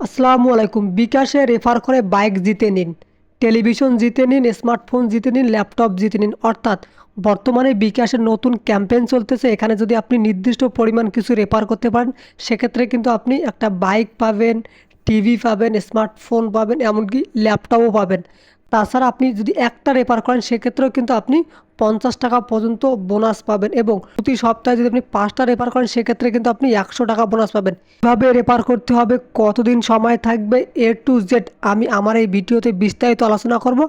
আসসালামু আলাইকুম। বিকাশে রেফার করে বাইক জিতে নিন, টেলিভিশন জিতে নিন, স্মার্টফোন জিতে নিন, ল্যাপটপ জিতে নিন। অর্থাৎ বর্তমানে বিকাশের নতুন ক্যাম্পেইন চলতেছে। এখানে যদি আপনি নির্দিষ্ট পরিমাণ কিছু রেফার করতে পারেন, সেক্ষেত্রে কিন্তু আপনি একটা বাইক পাবেন, টিভি পাবেন, স্মার্টফোন পাবেন, এমনকি ল্যাপটপও পাবেন। তাছাড়া আপনি যদি একটা রেফার করেন, সেক্ষেত্রেও কিন্তু আপনি 50 টাকা পর্যন্ত বোনাস পাবেন, এবং প্রতি সপ্তাহে যদি আপনি 5টা রেফার করেন, সেক্ষেত্রে কিন্তু আপনি 100 টাকা বোনাস পাবেন। কীভাবে রেফার করতে হবে, কতদিন সময় থাকবে, টু জেড আমি আমার এই ভিডিওতে বিস্তারিত আলোচনা করব।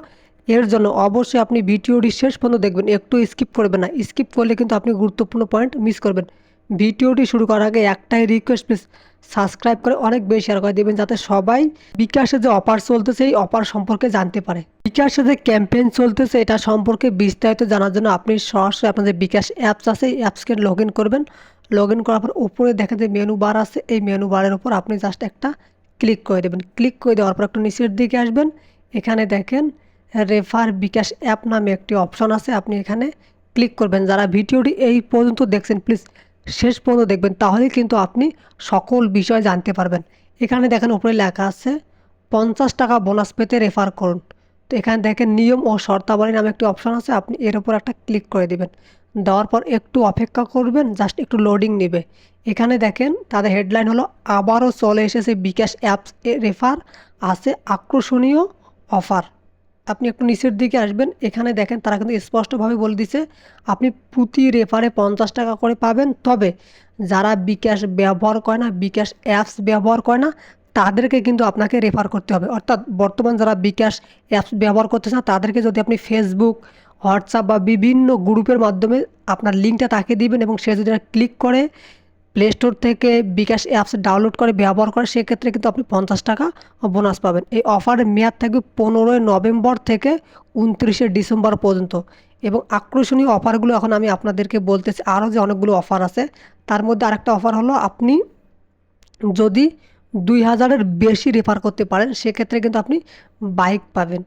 এর জন্য অবশ্যই আপনি ভিডিওটি শেষ পর্যন্ত দেখবেন, একটু স্কিপ করবেন না। স্কিপ করলে কিন্তু আপনি গুরুত্বপূর্ণ পয়েন্ট মিস করবেন। ভিডিওটি শুরু করার আগে একটাই রিকোয়েস্ট, প্লিজ সাবস্ক্রাইব করে অনেক বেশি শেয়ার করে দেবেন, যাতে সবাই বিকাশে যে অফার চলতেছে এই অফার সম্পর্কে জানতে পারে। বিকাশে যে ক্যাম্পেইন চলতেছে এটা সম্পর্কে বিস্তারিত জানার জন্য আপনি সরাসরি আপনার যে বিকাশ অ্যাপস আছে এই অ্যাপসকে লগ ইন করবেন। লগ ইন করার পর উপরে দেখেন যে মেনু বার আছে, এই মেনু বারের উপর আপনি জাস্ট একটা ক্লিক করে দেবেন। ক্লিক করে দেওয়ার পর একটু নিচের দিকে আসবেন। এখানে দেখেন রেফার বিকাশ অ্যাপ নামে একটি অপশন আছে, আপনি এখানে ক্লিক করবেন। যারা ভিডিওটি এই পর্যন্ত দেখছেন, প্লিজ শেষ পর্যন্ত দেখবেন, তাহলেই কিন্তু আপনি সকল বিষয় জানতে পারবেন। এখানে দেখেন উপরে লেখা আছে 50 টাকা বোনাস পেতে রেফার করুন। তো এখানে দেখেন নিয়ম ও শর্তাবলী নামে একটি অপশন আছে, আপনি এর উপর একটা ক্লিক করে দেবেন। দেওয়ার পর একটু অপেক্ষা করবেন, জাস্ট একটু লোডিং নেবে। এখানে দেখেন তাদের হেডলাইন হলো আবারও চলে এসেছে বিকাশ অ্যাপস এ রেফার আছে আকর্ষণীয় অফার। আপনি একটু নিচের দিকে আসবেন, এখানে দেখেন তারা কিন্তু স্পষ্টভাবে বলে দিছে আপনি প্রতি রেফারে 50 টাকা করে পাবেন। তবে যারা বিকাশ ব্যবহার করে না, বিকাশ অ্যাপস ব্যবহার করে না, তাদেরকে কিন্তু আপনাকে রেফার করতে হবে। অর্থাৎ বর্তমান যারা বিকাশ অ্যাপস ব্যবহার করতেছে না, তাদেরকে যদি আপনি ফেসবুক, হোয়াটসঅ্যাপ বা বিভিন্ন গ্রুপের মাধ্যমে আপনার লিঙ্কটা তাকে দিবেন, এবং সে যদি ক্লিক করে প্লে স্টোর থেকে বিকাশ অ্যাপস ডাউনলোড করে ব্যবহার করে, সেক্ষেত্রে কিন্তু আপনি 50 টাকা বোনাস পাবেন। এই অফারের মেয়াদ থাকবে 15ই নভেম্বর থেকে 29শে ডিসেম্বর পর্যন্ত। এবং আকর্ষণীয় অফারগুলো এখন আমি আপনাদেরকে বলতেছি, আরও যে অনেকগুলো অফার আছে, তার মধ্যে আরেকটা অফার হলো আপনি যদি 2000-এর বেশি রেফার করতে পারেন, সেক্ষেত্রে কিন্তু আপনি বাইক পাবেন।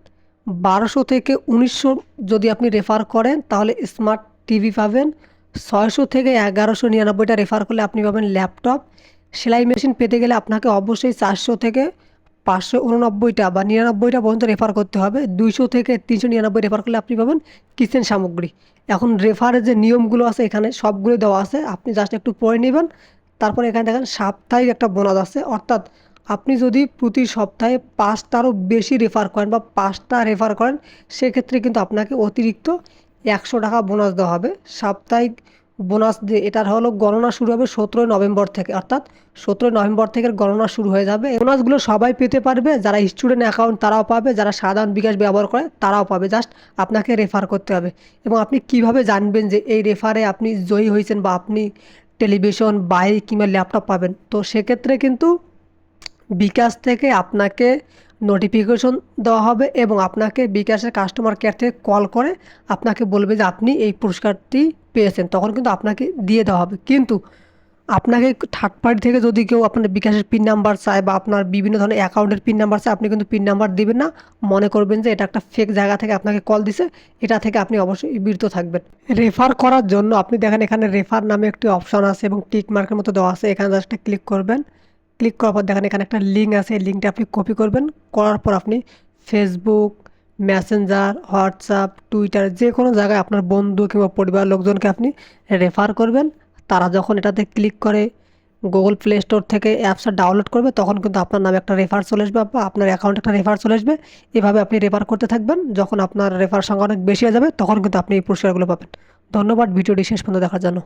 1200 থেকে 1900 যদি আপনি রেফার করেন, তাহলে স্মার্ট টিভি পাবেন। 600 থেকে 1199টা রেফার করলে আপনি পাবেন ল্যাপটপ। সেলাই মেশিন পেতে গেলে আপনাকে অবশ্যই 400 থেকে 589টা বা 99টা পর্যন্ত রেফার করতে হবে। 200 থেকে 399 রেফার করলে আপনি পাবেন কিচেন সামগ্রী। এখন রেফারের যে নিয়মগুলো আছে এখানে সবগুলো দেওয়া আছে, আপনি জাস্ট একটু পড়ে নেবেন। তারপরে এখানে দেখেন সাপ্তাহিক একটা বোনাস আছে, অর্থাৎ আপনি যদি প্রতি সপ্তাহে 5টারও বেশি রেফার করেন বা 5টা রেফার করেন, সেক্ষেত্রে কিন্তু আপনাকে অতিরিক্ত 100 টাকা বোনাস দেওয়া হবে। সাপ্তাহিক বোনাস যে এটার হলো গণনা শুরু হবে 17ই নভেম্বর থেকে, অর্থাৎ 17ই নভেম্বর থেকে গণনা শুরু হয়ে যাবে। এই বোনাসগুলো সবাই পেতে পারবে, যারা স্টুডেন্ট অ্যাকাউন্ট তারাও পাবে, যারা সাধারণ বিকাশ ব্যবহার করে তারাও পাবে। জাস্ট আপনাকে রেফার করতে হবে। এবং আপনি কিভাবে জানবেন যে এই রেফারে আপনি জয়ী হয়েছেন বা আপনি টেলিভিশন, বাইক কিংবা ল্যাপটপ পাবেন? তো সেক্ষেত্রে কিন্তু বিকাশ থেকে আপনাকে নোটিফিকেশন দেওয়া হবে, এবং আপনাকে বিকাশের কাস্টমার কেয়ার থেকে কল করে আপনাকে বলবে যে আপনি এই পুরস্কারটি পেয়েছেন, তখন কিন্তু আপনাকে দিয়ে দেওয়া হবে। কিন্তু আপনাকে থার্ড পার্টি থেকে যদি কেউ আপনার বিকাশের পিন নাম্বার চায় বা আপনার বিভিন্ন ধরনের অ্যাকাউন্টের পিন নাম্বার চায়, আপনি কিন্তু পিন নাম্বার দিবেন না। মনে করবেন যে এটা একটা ফেক জায়গা থেকে আপনাকে কল দিছে, এটা থেকে আপনি অবশ্যই বিরত থাকবেন। রেফার করার জন্য আপনি দেখেন এখানে রেফার নামে একটি অপশন আছে এবং টিক মার্কের মতো দেওয়া আছে, এখানে জাস্ট ক্লিক করবেন। ক্লিক করার পর দেখেন এখানে একটা লিঙ্ক আছে, এই লিঙ্কটা আপনি কপি করবেন। করার পর আপনি ফেসবুক, মেসেঞ্জার, হোয়াটসঅ্যাপ, টুইটার যে কোনো জায়গায় আপনার বন্ধু কিংবা পরিবার লোকজনকে আপনি রেফার করবেন। তারা যখন এটাতে ক্লিক করে গুগল প্লে স্টোর থেকে অ্যাপসটা ডাউনলোড করবে, তখন কিন্তু আপনার নামে একটা রেফার চলে আসবে বা আপনার অ্যাকাউন্টে একটা রেফার চলে আসবে। এভাবে আপনি রেফার করতে থাকবেন। যখন আপনার রেফার সংখ্যা অনেক বেশি হয়ে যাবে, তখন কিন্তু আপনি এই পুরস্কারগুলো পাবেন। ধন্যবাদ ভিডিওটি শেষ পর্যন্ত দেখার জন্য।